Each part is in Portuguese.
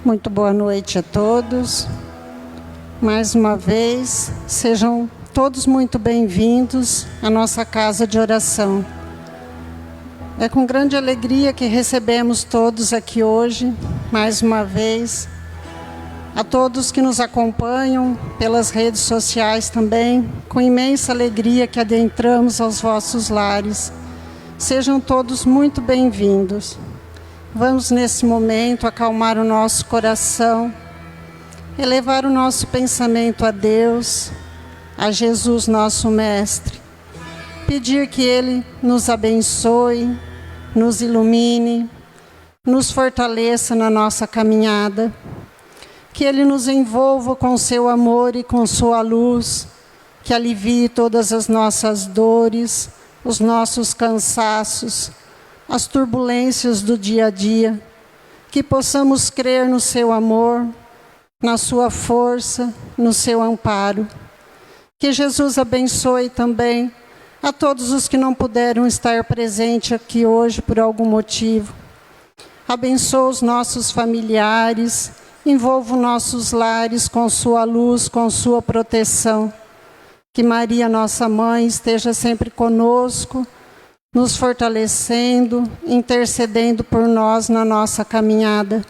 Muito boa noite a todos. Mais uma vez, sejam todos muito bem-vindos à nossa casa de oração. É com grande alegria que recebemos todos aqui hoje, mais uma vez. A todos que nos acompanham pelas redes sociais também, com imensa alegria que adentramos aos vossos lares. Sejam todos muito bem-vindos. Vamos, nesse momento, acalmar o nosso coração, elevar o nosso pensamento a Deus, a Jesus, nosso Mestre. Pedir que Ele nos abençoe, nos ilumine, nos fortaleça na nossa caminhada. Que Ele nos envolva com seu amor e com sua luz, que alivie todas as nossas dores, os nossos cansaços, as turbulências do dia a dia, que possamos crer no seu amor, na sua força, no seu amparo. Que Jesus abençoe também a todos os que não puderam estar presentes aqui hoje por algum motivo. Abençoe os nossos familiares, envolva os nossos lares com sua luz, com sua proteção. Que Maria, nossa mãe, esteja sempre conosco, nos fortalecendo, intercedendo por nós na nossa caminhada.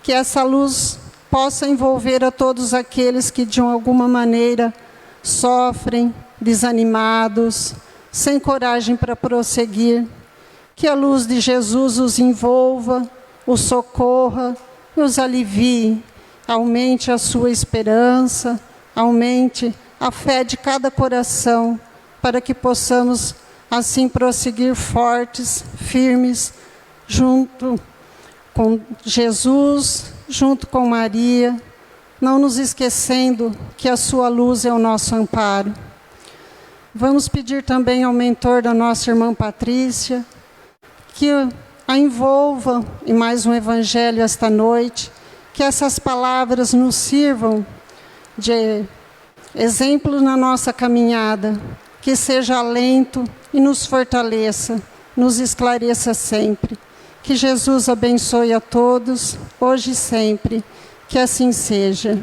Que essa luz possa envolver a todos aqueles que de alguma maneira sofrem, desanimados, sem coragem para prosseguir. Que a luz de Jesus os envolva, os socorra, os alivie, aumente a sua esperança, aumente a fé de cada coração, para que possamos assim prosseguir fortes, firmes, junto com Jesus, junto com Maria, não nos esquecendo que a sua luz é o nosso amparo. Vamos pedir também ao mentor da nossa irmã Patrícia, que a envolva em mais um evangelho esta noite, que essas palavras nos sirvam de exemplo na nossa caminhada, que seja alento e nos fortaleça, nos esclareça sempre. Que Jesus abençoe a todos, hoje e sempre. Que assim seja.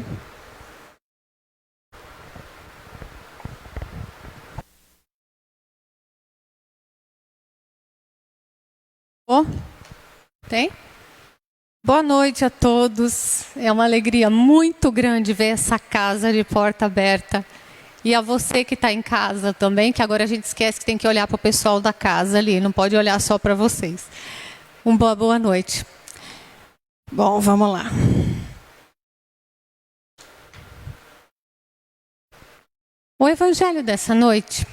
Oh, tem? Boa noite a todos. É uma alegria muito grande ver essa casa de porta aberta. E a você que está em casa também, que agora a gente esquece que tem que olhar para o pessoal da casa ali, não pode olhar só para vocês. Uma boa noite. Bom, vamos lá. O evangelho dessa noite,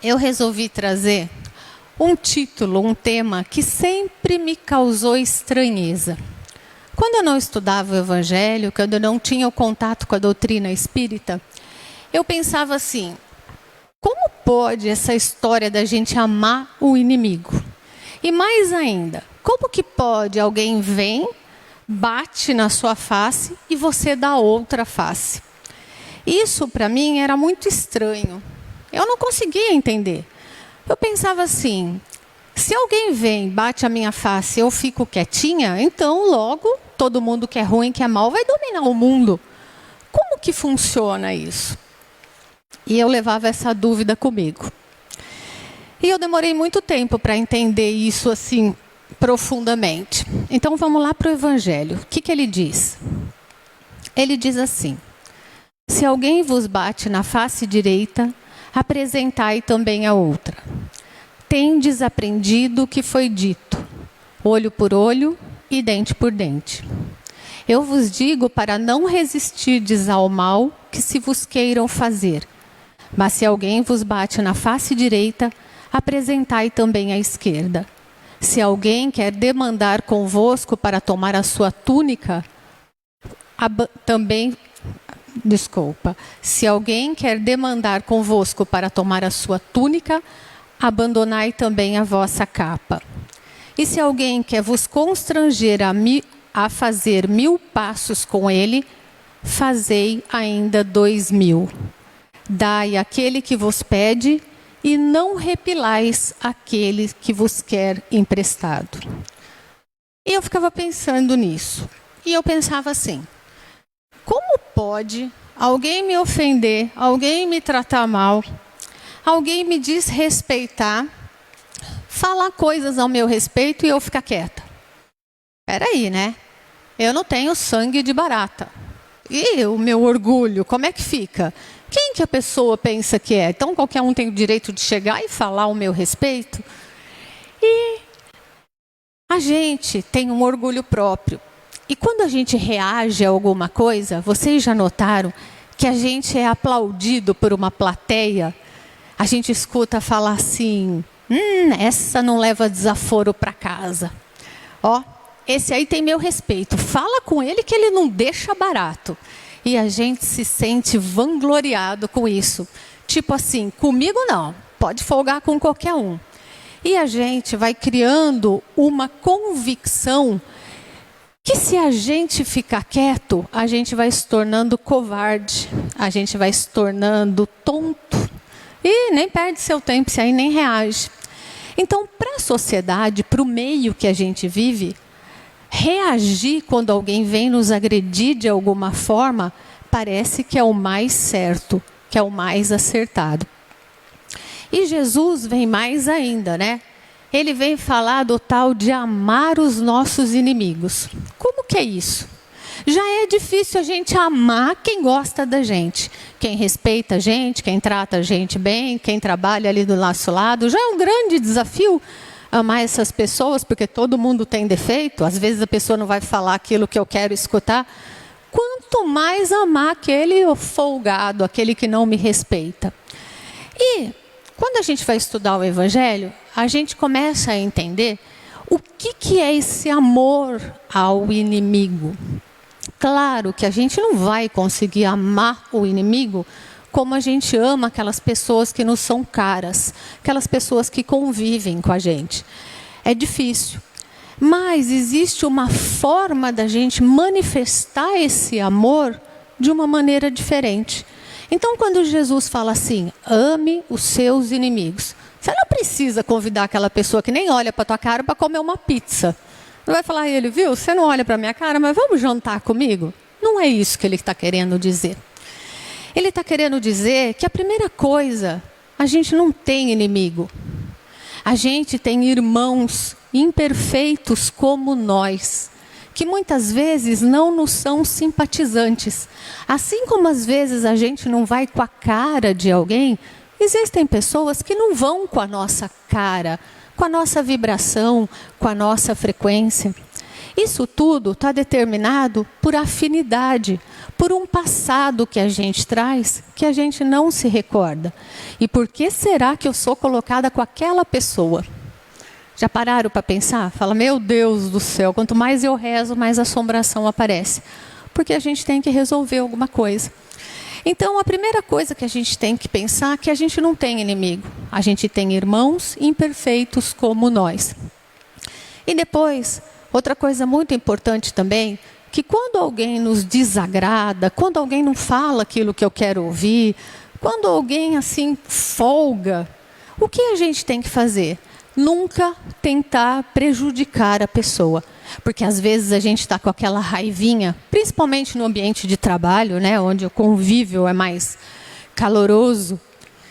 eu resolvi trazer um título, um tema que sempre me causou estranheza. Quando eu não estudava o evangelho, quando eu não tinha o contato com a doutrina espírita, eu pensava assim, como pode essa história da gente amar o inimigo? E mais ainda, como que pode alguém vem, bate na sua face e você dá outra face? Isso para mim era muito estranho. Eu não conseguia entender. Eu pensava assim, se alguém vem, bate a minha face e eu fico quietinha, então logo todo mundo que é ruim, que é mal, vai dominar o mundo. Como que funciona isso? E eu levava essa dúvida comigo. E eu demorei muito tempo para entender isso assim profundamente. Então vamos lá para o Evangelho. O que ele diz? Ele diz assim, se alguém vos bate na face direita, apresentai também a outra. Tendes aprendido o que foi dito, olho por olho e dente por dente. Eu vos digo para não resistirdes ao mal que se vos queiram fazer. Mas se alguém vos bate na face direita, apresentai também a esquerda. Se alguém quer demandar convosco para tomar a sua túnica, se alguém quer demandar convosco para tomar a sua túnica, abandonai também a vossa capa. E se alguém quer vos constranger a fazer 1000 passos com ele, fazei ainda 2000. Dai àquele que vos pede, e não repilais aquele que vos quer emprestado. E eu ficava pensando nisso. e eu pensava assim: como pode alguém me ofender, alguém me tratar mal, alguém me desrespeitar, falar coisas ao meu respeito e eu ficar quieta? Peraí, né? Eu não tenho sangue de barata. E o meu orgulho, como é que fica? Quem que a pessoa pensa que é? Então qualquer um tem o direito de chegar e falar ao meu respeito? E a gente tem um orgulho próprio. E quando a gente reage a alguma coisa, vocês já notaram que a gente é aplaudido por uma plateia? A gente escuta falar assim: essa não leva desaforo para casa. Ó, esse aí tem meu respeito. Fala com ele que ele não deixa barato. E a gente se sente vangloriado com isso. Tipo assim, comigo não, pode folgar com qualquer um. E a gente vai criando uma convicção que se a gente ficar quieto, a gente vai se tornando covarde, a gente vai se tornando tonto. E nem perde seu tempo, se aí nem reage. Então, para a sociedade, para o meio que a gente vive, reagir quando alguém vem nos agredir de alguma forma, parece que é o mais certo, que é o mais acertado. E Jesus vem mais ainda, né? Ele vem falar do tal de amar os nossos inimigos. Como que é isso? Já é difícil a gente amar quem gosta da gente, quem respeita a gente, quem trata a gente bem, quem trabalha ali do nosso lado. Já é um grande desafio amar essas pessoas, porque todo mundo tem defeito. Às vezes a pessoa não vai falar aquilo que eu quero escutar. Quanto mais amar aquele folgado, aquele que não me respeita. E quando a gente vai estudar o Evangelho, a gente começa a entender o que é esse amor ao inimigo. Claro que a gente não vai conseguir amar o inimigo como a gente ama aquelas pessoas que nos são caras, aquelas pessoas que convivem com a gente. É difícil. Mas existe uma forma da gente manifestar esse amor de uma maneira diferente. Então, quando Jesus fala assim, ame os seus inimigos, você não precisa convidar aquela pessoa que nem olha para a tua cara para comer uma pizza. Não vai falar, ele, viu, você não olha para a minha cara, mas vamos jantar comigo? Não é isso que ele está querendo dizer. Ele está querendo dizer que a primeira coisa, a gente não tem inimigo. A gente tem irmãos imperfeitos como nós, que muitas vezes não nos são simpatizantes. Assim como às vezes a gente não vai com a cara de alguém, existem pessoas que não vão com a nossa cara, com a nossa vibração, com a nossa frequência. Isso tudo está determinado por afinidade, por um passado que a gente traz, que a gente não se recorda. E por que será que eu sou colocada com aquela pessoa? Já pararam para pensar? Fala, meu Deus do céu, quanto mais eu rezo, mais assombração aparece. Porque a gente tem que resolver alguma coisa. Então, a primeira coisa que a gente tem que pensar é que a gente não tem inimigo. A gente tem irmãos imperfeitos como nós. E depois, outra coisa muito importante também, que quando alguém nos desagrada, quando alguém não fala aquilo que eu quero ouvir, quando alguém assim folga, o que a gente tem que fazer? Nunca tentar prejudicar a pessoa. Porque às vezes a gente está com aquela raivinha, principalmente no ambiente de trabalho, né, onde o convívio é mais caloroso.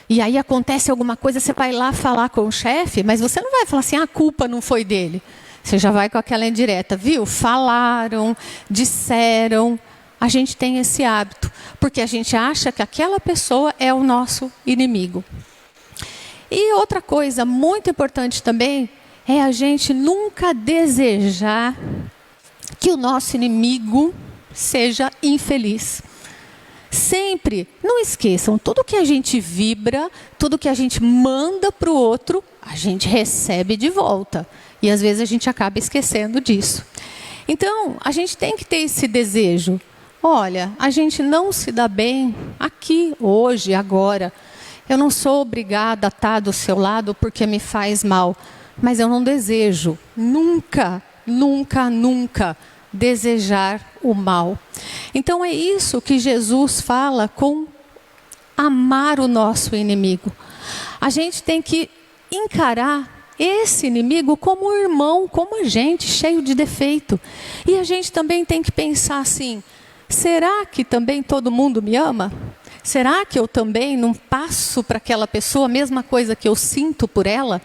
E aí acontece alguma coisa, você vai lá falar com o chefe, mas você não vai falar assim, a culpa não foi dele. Você já vai com aquela indireta, viu? Falaram, disseram. A gente tem esse hábito, porque a gente acha que aquela pessoa é o nosso inimigo. E outra coisa muito importante também é a gente nunca desejar que o nosso inimigo seja infeliz. Sempre, não esqueçam, tudo que a gente vibra, tudo que a gente manda para o outro, a gente recebe de volta. E às vezes a gente acaba esquecendo disso. Então, a gente tem que ter esse desejo. Olha, a gente não se dá bem aqui, hoje, agora. Eu não sou obrigada a estar do seu lado porque me faz mal. Mas eu não desejo, nunca, nunca, nunca desejar o mal. Então é isso que Jesus fala com amar o nosso inimigo. A gente tem que encarar esse inimigo como um irmão, como a gente, cheio de defeito. E a gente também tem que pensar assim, será que também todo mundo me ama? Será que eu também não passo para aquela pessoa a mesma coisa que eu sinto por ela?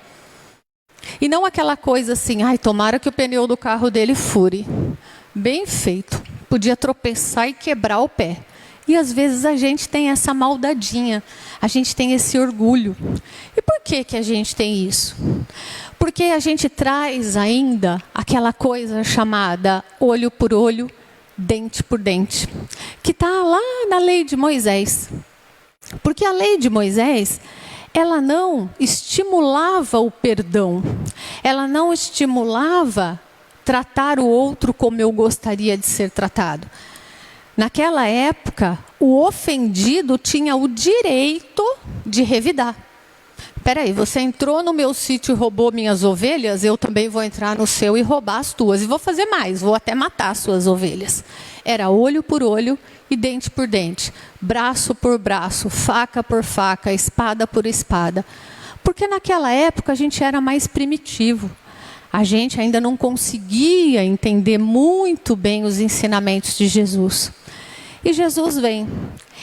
E não aquela coisa assim, ai, tomara que o pneu do carro dele fure. Bem feito, podia tropeçar e quebrar o pé. E às vezes a gente tem essa maldadinha, a gente tem esse orgulho. E por que que a gente tem isso? Porque a gente traz ainda aquela coisa chamada olho por olho, dente por dente, que está lá na lei de Moisés. Porque a lei de Moisés, ela não estimulava o perdão, ela não estimulava tratar o outro como eu gostaria de ser tratado. Naquela época, o ofendido tinha o direito de revidar. Peraí, você entrou no meu sítio e roubou minhas ovelhas, eu também vou entrar no seu e roubar as tuas. E vou fazer mais, vou até matar as suas ovelhas. Era olho por olho e dente por dente, braço por braço, faca por faca, espada por espada. Porque naquela época a gente era mais primitivo. A gente ainda não conseguia entender muito bem os ensinamentos de Jesus. E Jesus vem.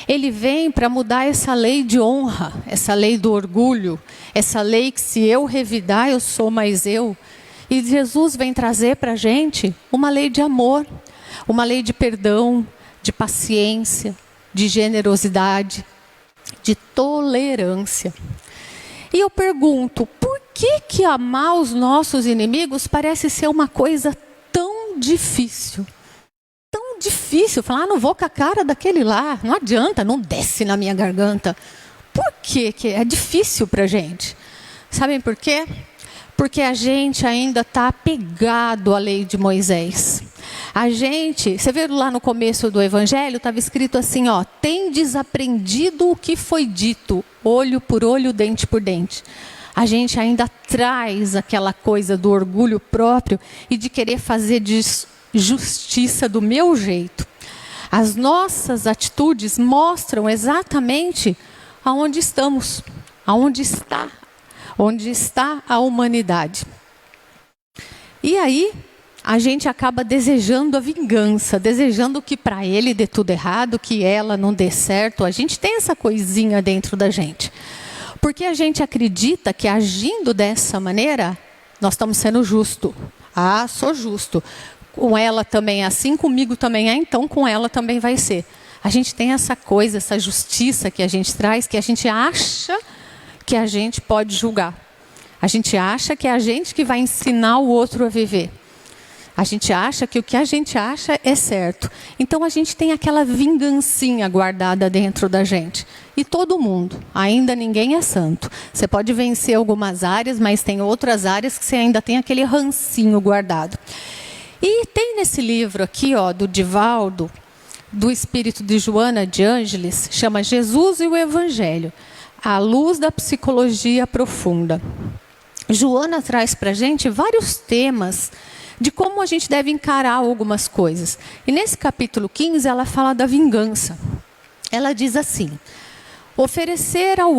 Ele vem para mudar essa lei de honra, essa lei do orgulho, essa lei que se eu revidar, eu sou mais eu. E Jesus vem trazer para a gente uma lei de amor, uma lei de perdão, de paciência, de generosidade, de tolerância. E eu pergunto, por que amar os nossos inimigos parece ser uma coisa tão difícil? Tão difícil, falar, não vou com a cara daquele lá, não adianta, não desce na minha garganta. Por que é difícil para a gente? Sabem por quê? Porque a gente ainda está apegado à lei de Moisés. A gente, você viu lá no começo do Evangelho, estava escrito assim, ó, tendes aprendido o que foi dito, olho por olho, dente por dente. A gente ainda traz aquela coisa do orgulho próprio e de querer fazer justiça do meu jeito. As nossas atitudes mostram exatamente aonde estamos, onde está a humanidade. E aí, a gente acaba desejando a vingança, desejando que para ele dê tudo errado, que ela não dê certo. A gente tem essa coisinha dentro da gente. Porque a gente acredita que agindo dessa maneira, nós estamos sendo justos. Ah, sou justo. Com ela também é assim, comigo também é, então com ela também vai ser. A gente tem essa coisa, essa justiça que a gente traz, que a gente acha que a gente pode julgar. A gente acha que é a gente que vai ensinar o outro a viver. A gente acha que o que a gente acha é certo. Então a gente tem aquela vingancinha guardada dentro da gente. E todo mundo, ainda ninguém é santo. Você pode vencer algumas áreas, mas tem outras áreas que você ainda tem aquele rancinho guardado. E tem nesse livro aqui, ó, do Divaldo, do espírito de Joana de Ângeles, chama Jesus e o Evangelho, à luz da psicologia profunda. Joana traz para a gente vários temas de como a gente deve encarar algumas coisas. E nesse capítulo 15 ela fala da vingança. Ela diz assim, oferecer o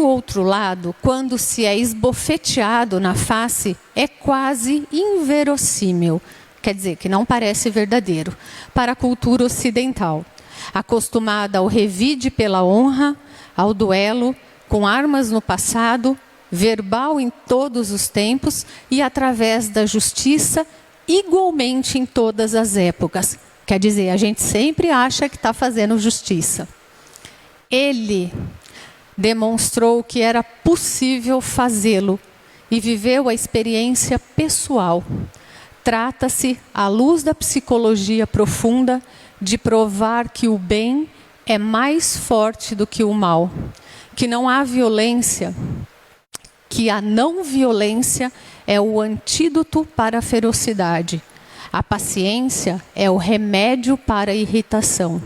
outro lado, quando se é esbofeteado na face, é quase inverossímil. Quer dizer, que não parece verdadeiro, para a cultura ocidental. Acostumada ao revide pela honra, ao duelo, com armas no passado, verbal em todos os tempos e através da justiça, igualmente em todas as épocas. Quer dizer, a gente sempre acha que está fazendo justiça. Ele demonstrou que era possível fazê-lo e viveu a experiência pessoal. Trata-se, à luz da psicologia profunda, de provar que o bem é mais forte do que o mal, que não há violência, que a não violência é o antídoto para a ferocidade. A paciência é o remédio para a irritação.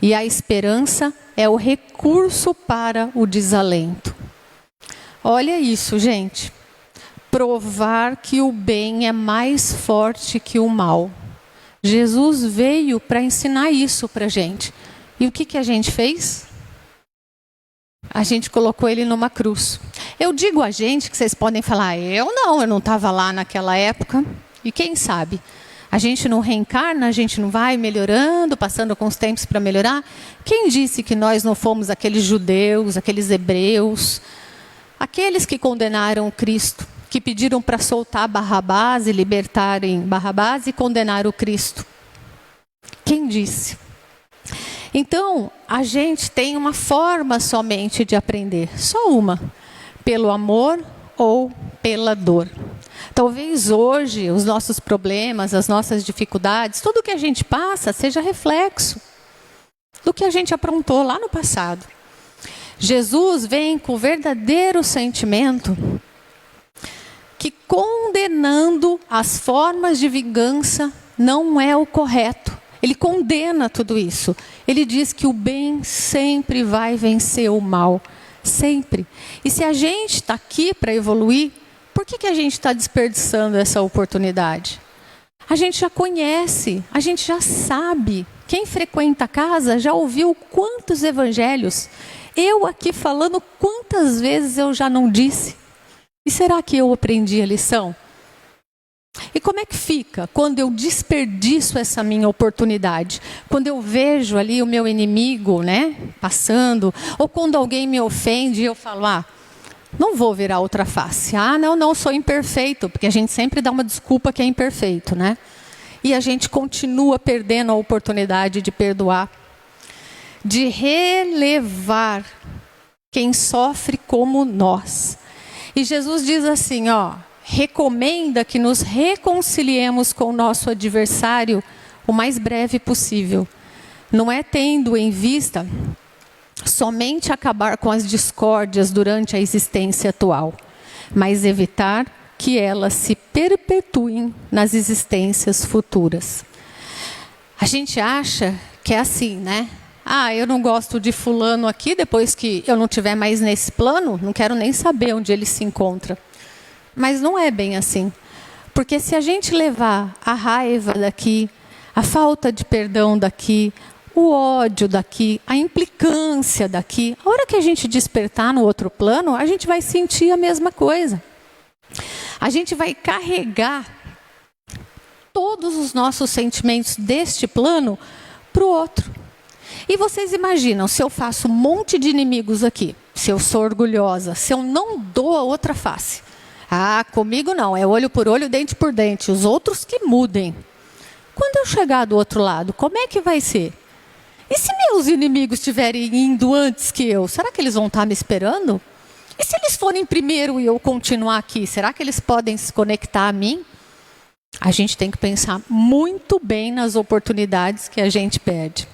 E a esperança é o recurso para o desalento. Olha isso, gente. Provar que o bem é mais forte que o mal. Jesus veio para ensinar isso para a gente. E o que a gente fez? A gente colocou ele numa cruz. Eu digo a gente que vocês podem falar, eu não estava lá naquela época. E quem sabe? A gente não reencarna, a gente não vai melhorando, passando com os tempos para melhorar. Quem disse que nós não fomos aqueles judeus, aqueles hebreus, aqueles que condenaram Cristo, que pediram para soltar Barrabás e libertarem Barrabás e condenar o Cristo? Quem disse? Então, a gente tem uma forma somente de aprender, só uma, pelo amor ou pela dor. Talvez hoje os nossos problemas, as nossas dificuldades, tudo que a gente passa seja reflexo do que a gente aprontou lá no passado. Jesus vem com o verdadeiro sentimento que condenando as formas de vingança não é o correto. Ele condena tudo isso. Ele diz que o bem sempre vai vencer o mal. Sempre. E se a gente está aqui para evoluir, por que a gente está desperdiçando essa oportunidade? A gente já conhece, a gente já sabe. Quem frequenta a casa já ouviu quantos evangelhos. Eu aqui falando quantas vezes eu já não disse. E será que eu aprendi a lição? E como é que fica quando eu desperdiço essa minha oportunidade? Quando eu vejo ali o meu inimigo, né, passando, ou quando alguém me ofende e eu falo, não vou virar outra face. Não, sou imperfeito, porque a gente sempre dá uma desculpa que é imperfeito, né? E a gente continua perdendo a oportunidade de perdoar, de relevar quem sofre como nós. E Jesus diz assim, recomenda que nos reconciliemos com o nosso adversário o mais breve possível. Não é tendo em vista somente acabar com as discórdias durante a existência atual, mas evitar que elas se perpetuem nas existências futuras. A gente acha que é assim, né? Eu não gosto de fulano aqui, depois que eu não estiver mais nesse plano, não quero nem saber onde ele se encontra. Mas não é bem assim. Porque se a gente levar a raiva daqui, a falta de perdão daqui, o ódio daqui, a implicância daqui, a hora que a gente despertar no outro plano, a gente vai sentir a mesma coisa. A gente vai carregar todos os nossos sentimentos deste plano para o outro. E vocês imaginam, se eu faço um monte de inimigos aqui, se eu sou orgulhosa, se eu não dou a outra face. Comigo não, é olho por olho, dente por dente, os outros que mudem. Quando eu chegar do outro lado, como é que vai ser? E se meus inimigos estiverem indo antes que eu, será que eles vão estar me esperando? E se eles forem primeiro e eu continuar aqui, será que eles podem se conectar a mim? A gente tem que pensar muito bem nas oportunidades que a gente perde.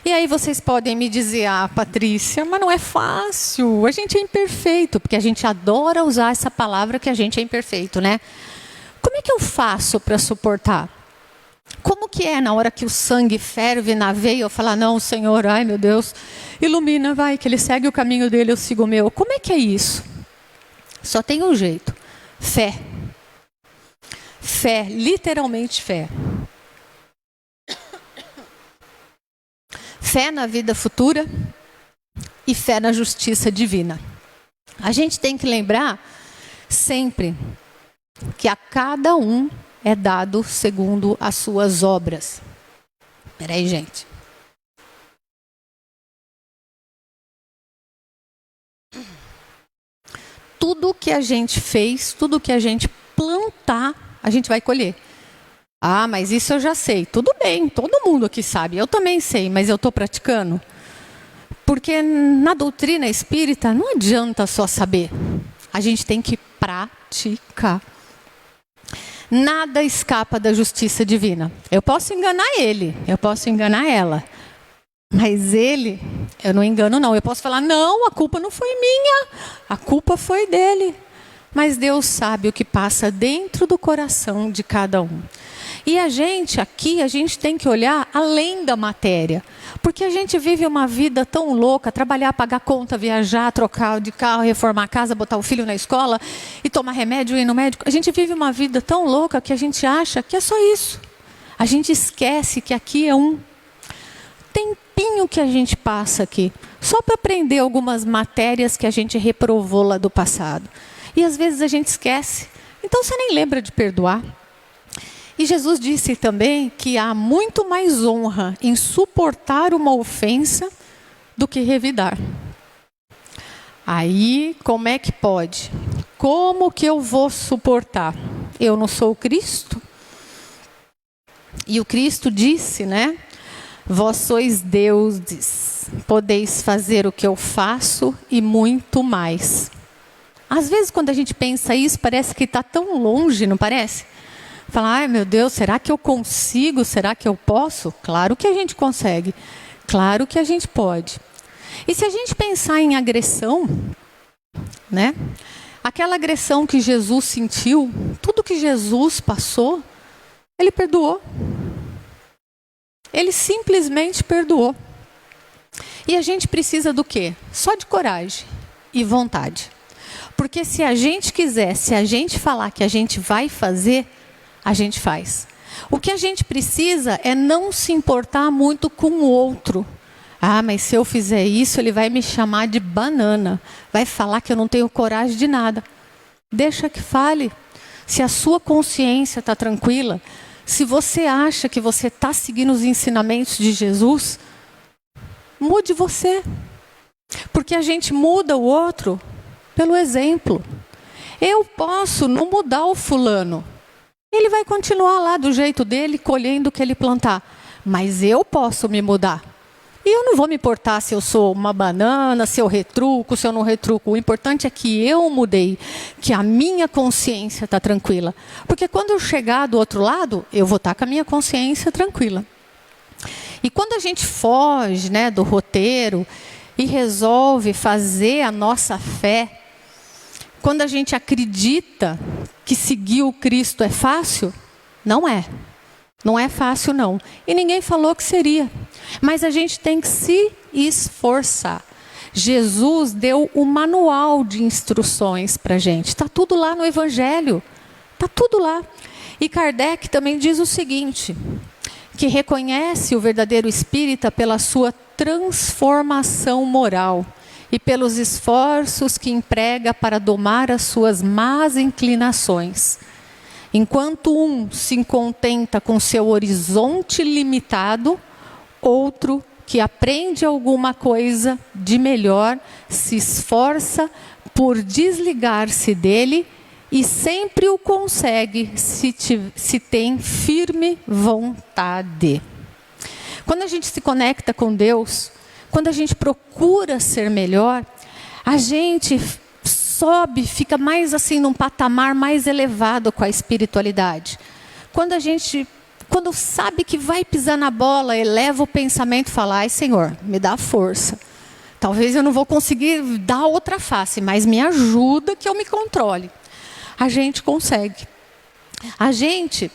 E aí vocês podem me dizer, Patrícia, mas não é fácil, a gente é imperfeito, porque a gente adora usar essa palavra que a gente é imperfeito, né? Como é que eu faço para suportar? Como que é na hora que o sangue ferve na veia, eu falar, não, Senhor, ai meu Deus, ilumina, vai, que ele segue o caminho dele, eu sigo o meu. Como é que é isso? Só tem um jeito, fé. Fé, literalmente fé. Fé na vida futura e fé na justiça divina. A gente tem que lembrar sempre que a cada um é dado segundo as suas obras. Espera aí, gente. Tudo que a gente fez, tudo que a gente plantar, a gente vai colher. Mas isso eu já sei. Tudo bem, todo mundo aqui sabe. Eu também sei, mas eu estou praticando. Porque na doutrina espírita não adianta só saber. A gente tem que praticar. Nada escapa da justiça divina. Eu posso enganar ele, eu posso enganar ela. Mas ele, eu não engano não. Eu posso falar, não, a culpa não foi minha. A culpa foi dele. Mas Deus sabe o que passa dentro do coração de cada um. E a gente aqui, a gente tem que olhar além da matéria. Porque a gente vive uma vida tão louca, trabalhar, pagar conta, viajar, trocar de carro, reformar a casa, botar o filho na escola e tomar remédio e ir no médico. A gente vive uma vida tão louca que a gente acha que é só isso. A gente esquece que aqui é um tempinho que a gente passa aqui, só para aprender algumas matérias que a gente reprovou lá do passado. E às vezes a gente esquece. Então você nem lembra de perdoar. E Jesus disse também que há muito mais honra em suportar uma ofensa do que revidar. Aí, como é que pode? Como que eu vou suportar? Eu não sou o Cristo? E o Cristo disse, né? Vós sois deuses, podeis fazer o que eu faço e muito mais. Às vezes, quando a gente pensa isso, parece que está tão longe, não parece? Fala, ai meu Deus, será que eu consigo? Será que eu posso? Claro que a gente consegue. Claro que a gente pode. E se a gente pensar em agressão, né? Aquela agressão que Jesus sentiu, tudo que Jesus passou, ele perdoou. Ele simplesmente perdoou. E a gente precisa do quê? Só de coragem e vontade. Porque se a gente quiser, se a gente falar que a gente vai fazer, a gente faz. O que a gente precisa é não se importar muito com o outro. Ah, mas se eu fizer isso, ele vai me chamar de banana. Vai falar que eu não tenho coragem de nada. Deixa que fale. Se a sua consciência está tranquila, se você acha que você está seguindo os ensinamentos de Jesus, mude você. Porque a gente muda o outro pelo exemplo. Eu posso não mudar o fulano. Ele vai continuar lá do jeito dele, colhendo o que ele plantar. Mas eu posso me mudar. E eu não vou me importar se eu sou uma banana, se eu retruco, se eu não retruco. O importante é que eu mudei, que a minha consciência está tranquila. Porque quando eu chegar do outro lado, eu vou estar com a minha consciência tranquila. E quando a gente foge, né, do roteiro e resolve fazer a nossa fé, quando a gente acredita que seguir o Cristo é fácil, não é. Não é fácil, não. E ninguém falou que seria. Mas a gente tem que se esforçar. Jesus deu o manual de instruções para a gente. Está tudo lá no Evangelho. Está tudo lá. E Kardec também diz o seguinte, que reconhece o verdadeiro espírita pela sua transformação moral e pelos esforços que emprega para domar as suas más inclinações. Enquanto um se contenta com seu horizonte limitado, outro que aprende alguma coisa de melhor se esforça por desligar-se dele e sempre o consegue se tem firme vontade. Quando a gente se conecta com Deus, quando a gente procura ser melhor, a gente sobe, fica mais assim num patamar mais elevado com a espiritualidade. Quando sabe que vai pisar na bola, eleva o pensamento e fala, ai Senhor, me dá força. Talvez eu não vou conseguir dar outra face, mas me ajuda que eu me controle. A gente consegue. A gente,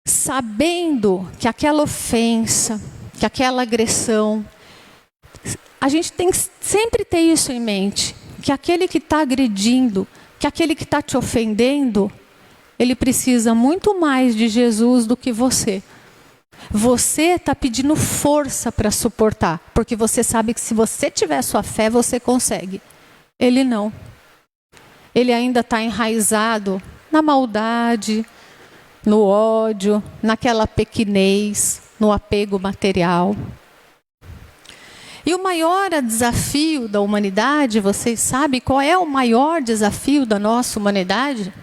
sabendo que aquela ofensa, que aquela agressão, a gente tem que sempre ter isso em mente. Que aquele que está agredindo, que aquele que está te ofendendo, ele precisa muito mais de Jesus do que você. Você está pedindo força para suportar, porque você sabe que se você tiver sua fé, você consegue. Ele não. Ele ainda está enraizado na maldade, no ódio, naquela pequenez, no apego material. E o maior desafio da humanidade, vocês sabem qual é o maior desafio da nossa humanidade?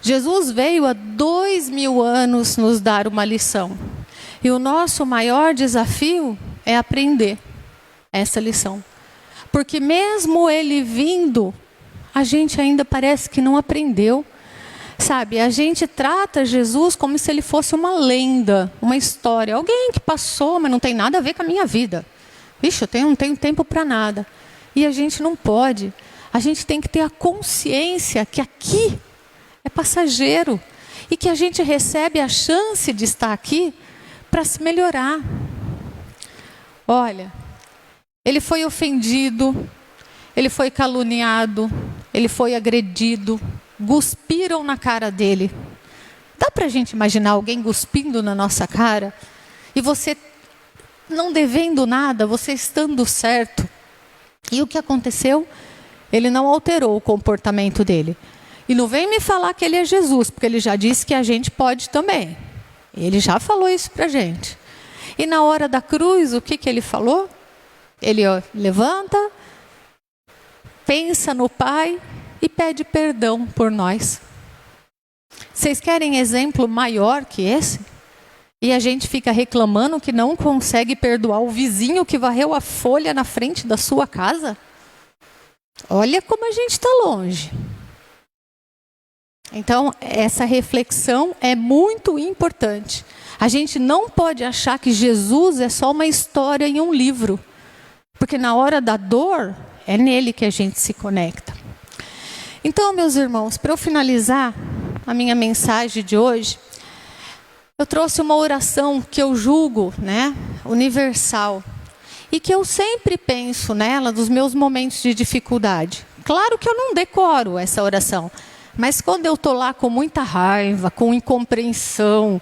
Jesus veio há 2000 anos nos dar uma lição. E o nosso maior desafio é aprender essa lição. Porque mesmo ele vindo, a gente ainda parece que não aprendeu. Sabe, a gente trata Jesus como se ele fosse uma lenda, uma história. Alguém que passou, mas não tem nada a ver com a minha vida. Vixe, eu não tenho tempo para nada. E a gente não pode. A gente tem que ter a consciência que aqui é passageiro. E que a gente recebe a chance de estar aqui para se melhorar. Olha, ele foi ofendido, ele foi caluniado, ele foi agredido. Cuspiram na cara dele. Dá para a gente imaginar alguém cuspindo na nossa cara? E você não devendo nada, você estando certo. E o que aconteceu? Ele não alterou o comportamento dele. E não vem me falar que ele é Jesus, porque ele já disse que a gente pode também. Ele já falou isso pra gente. E na hora da cruz, o que ele falou? Ele levanta, pensa no Pai e pede perdão por nós. Vocês querem exemplo maior que esse? E a gente fica reclamando que não consegue perdoar o vizinho que varreu a folha na frente da sua casa? Olha como a gente está longe. Então, essa reflexão é muito importante. A gente não pode achar que Jesus é só uma história em um livro. Porque na hora da dor, é nele que a gente se conecta. Então, meus irmãos, para eu finalizar a minha mensagem de hoje, eu trouxe uma oração que eu julgo, universal. E que eu sempre penso nela nos meus momentos de dificuldade. Claro que eu não decoro essa oração. Mas quando eu estou lá com muita raiva, com incompreensão,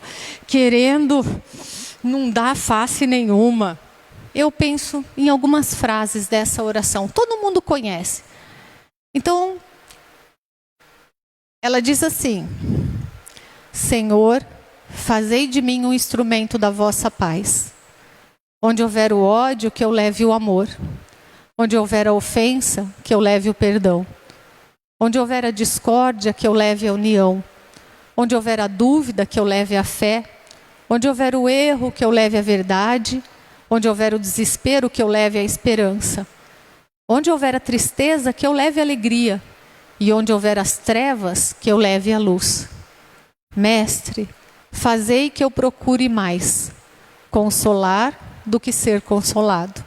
querendo não dar face nenhuma, eu penso em algumas frases dessa oração. Todo mundo conhece. Então, ela diz assim: Senhor, fazei de mim um instrumento da vossa paz. Onde houver o ódio, que eu leve o amor. Onde houver a ofensa, que eu leve o perdão. Onde houver a discórdia, que eu leve a união. Onde houver a dúvida, que eu leve a fé. Onde houver o erro, que eu leve a verdade. Onde houver o desespero, que eu leve a esperança. Onde houver a tristeza, que eu leve a alegria. E onde houver as trevas, que eu leve a luz. Mestre, fazei que eu procure mais consolar do que ser consolado.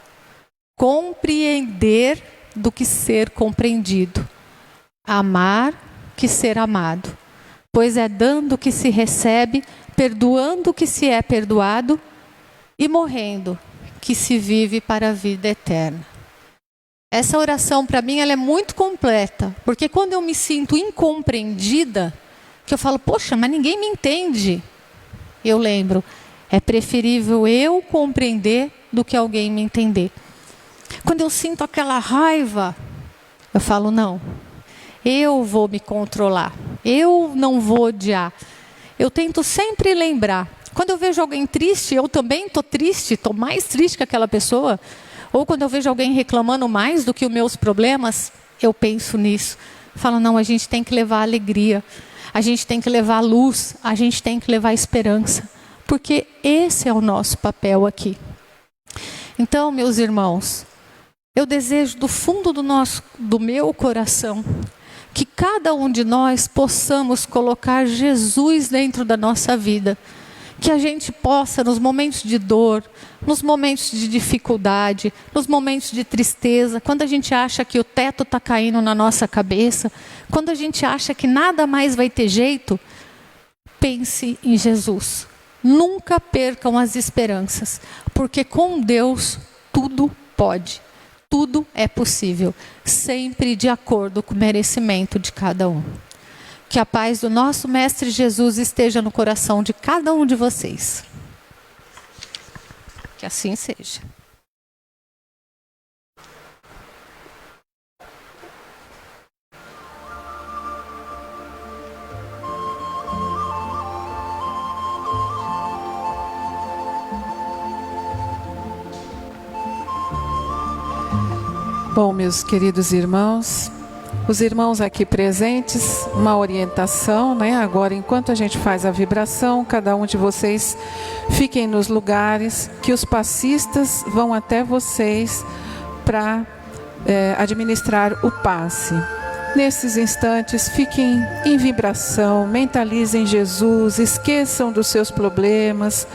Compreender do que ser compreendido. Amar que ser amado, pois é dando que se recebe, perdoando que se é perdoado e morrendo que se vive para a vida eterna. Essa oração para mim ela é muito completa, porque quando eu me sinto incompreendida, que eu falo, poxa, mas ninguém me entende, eu lembro, é preferível eu compreender do que alguém me entender. Quando eu sinto aquela raiva, eu falo, não. Eu vou me controlar. Eu não vou odiar. Eu tento sempre lembrar. Quando eu vejo alguém triste, eu também estou triste. Estou mais triste que aquela pessoa. Ou quando eu vejo alguém reclamando mais do que os meus problemas, eu penso nisso. Falo, não, a gente tem que levar alegria. A gente tem que levar luz. A gente tem que levar esperança. Porque esse é o nosso papel aqui. Então, meus irmãos, eu desejo do fundo do meu coração que cada um de nós possamos colocar Jesus dentro da nossa vida. Que a gente possa, nos momentos de dor, nos momentos de dificuldade, nos momentos de tristeza, quando a gente acha que o teto está caindo na nossa cabeça, quando a gente acha que nada mais vai ter jeito, pense em Jesus. Nunca percam as esperanças, porque com Deus tudo pode. Tudo é possível, sempre de acordo com o merecimento de cada um. Que a paz do nosso Mestre Jesus esteja no coração de cada um de vocês. Que assim seja. Bom, meus queridos irmãos, os irmãos aqui presentes, uma orientação, Agora, enquanto a gente faz a vibração, cada um de vocês fiquem nos lugares que os passistas vão até vocês para administrar o passe. Nesses instantes, fiquem em vibração, mentalizem Jesus, esqueçam dos seus problemas,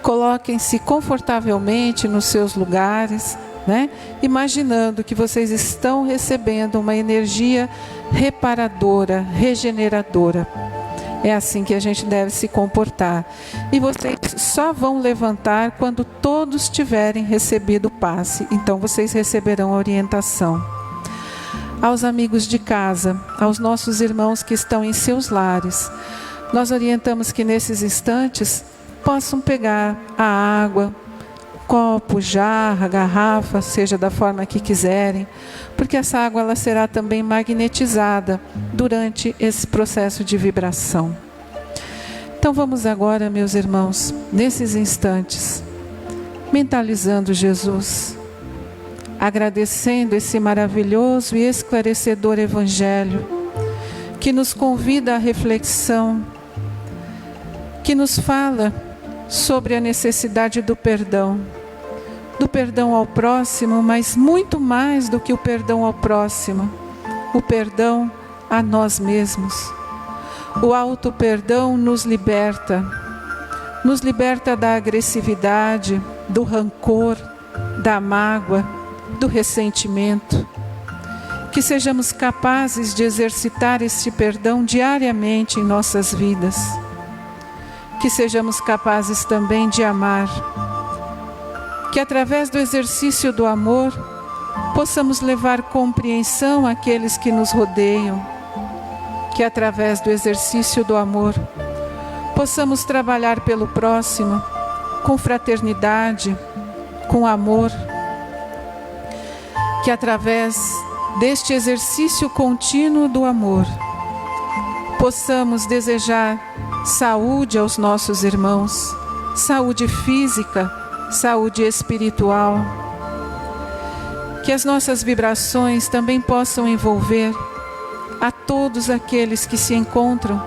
coloquem-se confortavelmente nos seus lugares, imaginando que vocês estão recebendo uma energia reparadora, regeneradora. É assim que a gente deve se comportar. E vocês só vão levantar quando todos tiverem recebido o passe. Então vocês receberão a orientação. Aos amigos de casa, aos nossos irmãos que estão em seus lares, nós orientamos que nesses instantes possam pegar a água, copo, jarra, garrafa, seja da forma que quiserem, porque essa água ela será também magnetizada durante esse processo de vibração. Então vamos agora, meus irmãos, nesses instantes, mentalizando Jesus, agradecendo esse maravilhoso e esclarecedor Evangelho, que nos convida à reflexão, que nos fala sobre a necessidade do perdão ao próximo, mas muito mais do que o perdão ao próximo, o perdão a nós mesmos. O auto-perdão nos liberta da agressividade, do rancor, da mágoa, do ressentimento. Que sejamos capazes de exercitar este perdão diariamente em nossas vidas. Que sejamos capazes também de amar. Que através do exercício do amor, possamos levar compreensão àqueles que nos rodeiam. Que através do exercício do amor, possamos trabalhar pelo próximo, com fraternidade, com amor. Que através deste exercício contínuo do amor, possamos desejar saúde aos nossos irmãos, saúde física, saúde espiritual. Que as nossas vibrações também possam envolver a todos aqueles que se encontram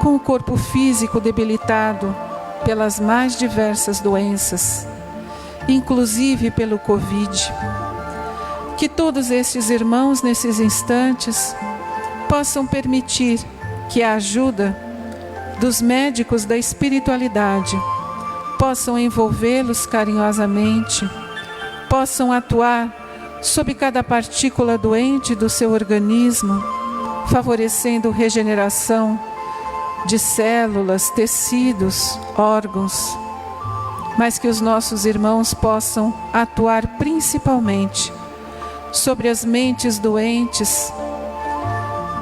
com o corpo físico debilitado pelas mais diversas doenças, inclusive pelo Covid. Que todos estes irmãos, nesses instantes, possam permitir que a ajuda dos médicos da espiritualidade possam envolvê-los carinhosamente, possam atuar sobre cada partícula doente do seu organismo, favorecendo regeneração de células, tecidos, órgãos, mas que os nossos irmãos possam atuar principalmente sobre as mentes doentes,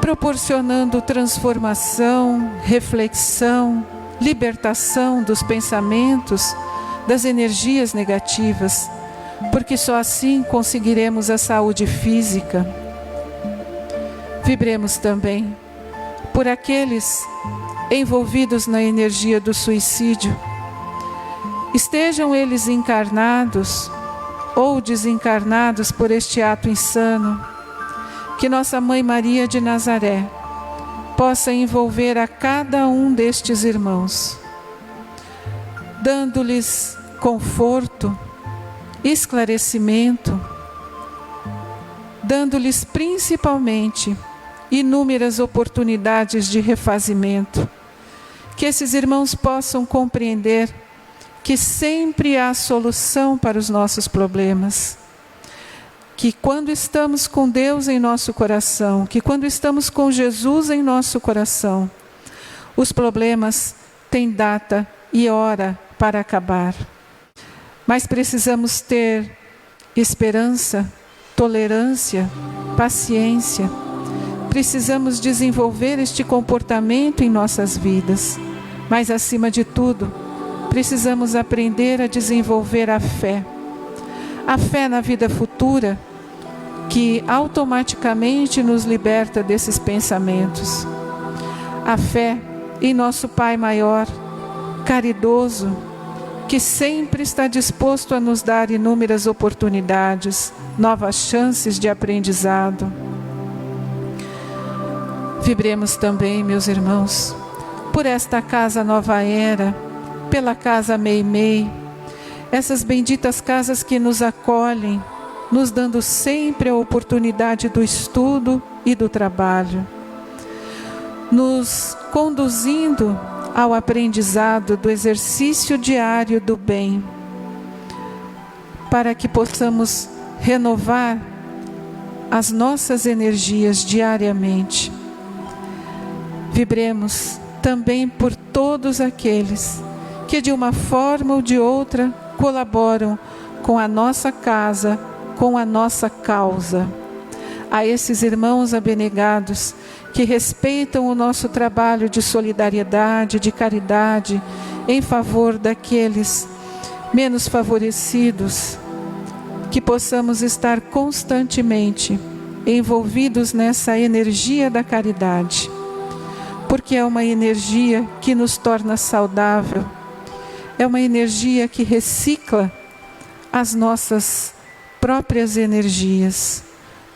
proporcionando transformação, reflexão, libertação dos pensamentos, das energias negativas, porque só assim conseguiremos a saúde física. Vibremos também por aqueles envolvidos na energia do suicídio, estejam eles encarnados ou desencarnados por este ato insano. Que Nossa Mãe Maria de Nazaré possa envolver a cada um destes irmãos, dando-lhes conforto, esclarecimento, dando-lhes principalmente inúmeras oportunidades de refazimento. Que esses irmãos possam compreender que sempre há solução para os nossos problemas. Que quando estamos com Deus em nosso coração, que quando estamos com Jesus em nosso coração, os problemas têm data e hora para acabar. Mas precisamos ter esperança, tolerância, paciência. Precisamos desenvolver este comportamento em nossas vidas. Mas, acima de tudo, precisamos aprender a desenvolver a fé. A fé na vida futura, que automaticamente nos liberta desses pensamentos. A fé em nosso Pai maior, caridoso, que sempre está disposto a nos dar inúmeras oportunidades, novas chances de aprendizado. Vibremos também, meus irmãos, por esta casa Nova Era, pela casa Meimei, essas benditas casas que nos acolhem, nos dando sempre a oportunidade do estudo e do trabalho, nos conduzindo ao aprendizado do exercício diário do bem, para que possamos renovar as nossas energias diariamente. Vibremos também por todos aqueles que de uma forma ou de outra colaboram com a nossa casa, com a nossa causa. A esses irmãos abnegados que respeitam o nosso trabalho de solidariedade, de caridade, em favor daqueles menos favorecidos, que possamos estar constantemente envolvidos nessa energia da caridade, porque é uma energia que nos torna saudável, é uma energia que recicla as nossas próprias energias,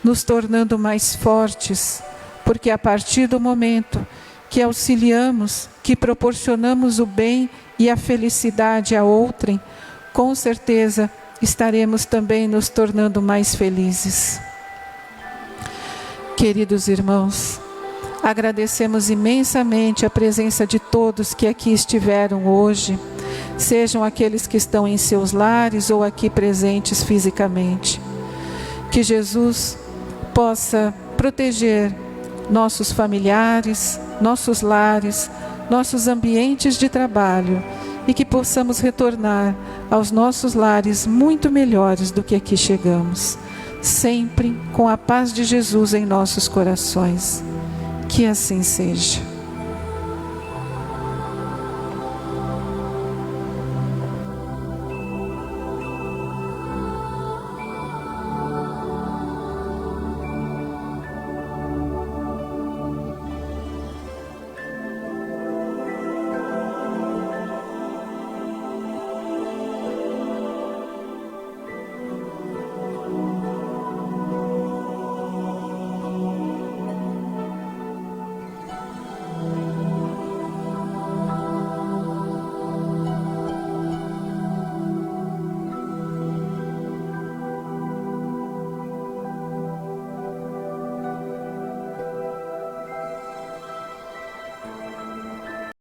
nos tornando mais fortes, porque a partir do momento que auxiliamos, que proporcionamos o bem e a felicidade a outrem, com certeza estaremos também nos tornando mais felizes. Queridos irmãos, agradecemos imensamente a presença de todos que aqui estiveram hoje, sejam aqueles que estão em seus lares ou aqui presentes fisicamente. Que Jesus possa proteger nossos familiares, nossos lares, nossos ambientes de trabalho e que possamos retornar aos nossos lares muito melhores do que aqui chegamos, sempre com a paz de Jesus em nossos corações. Que assim seja.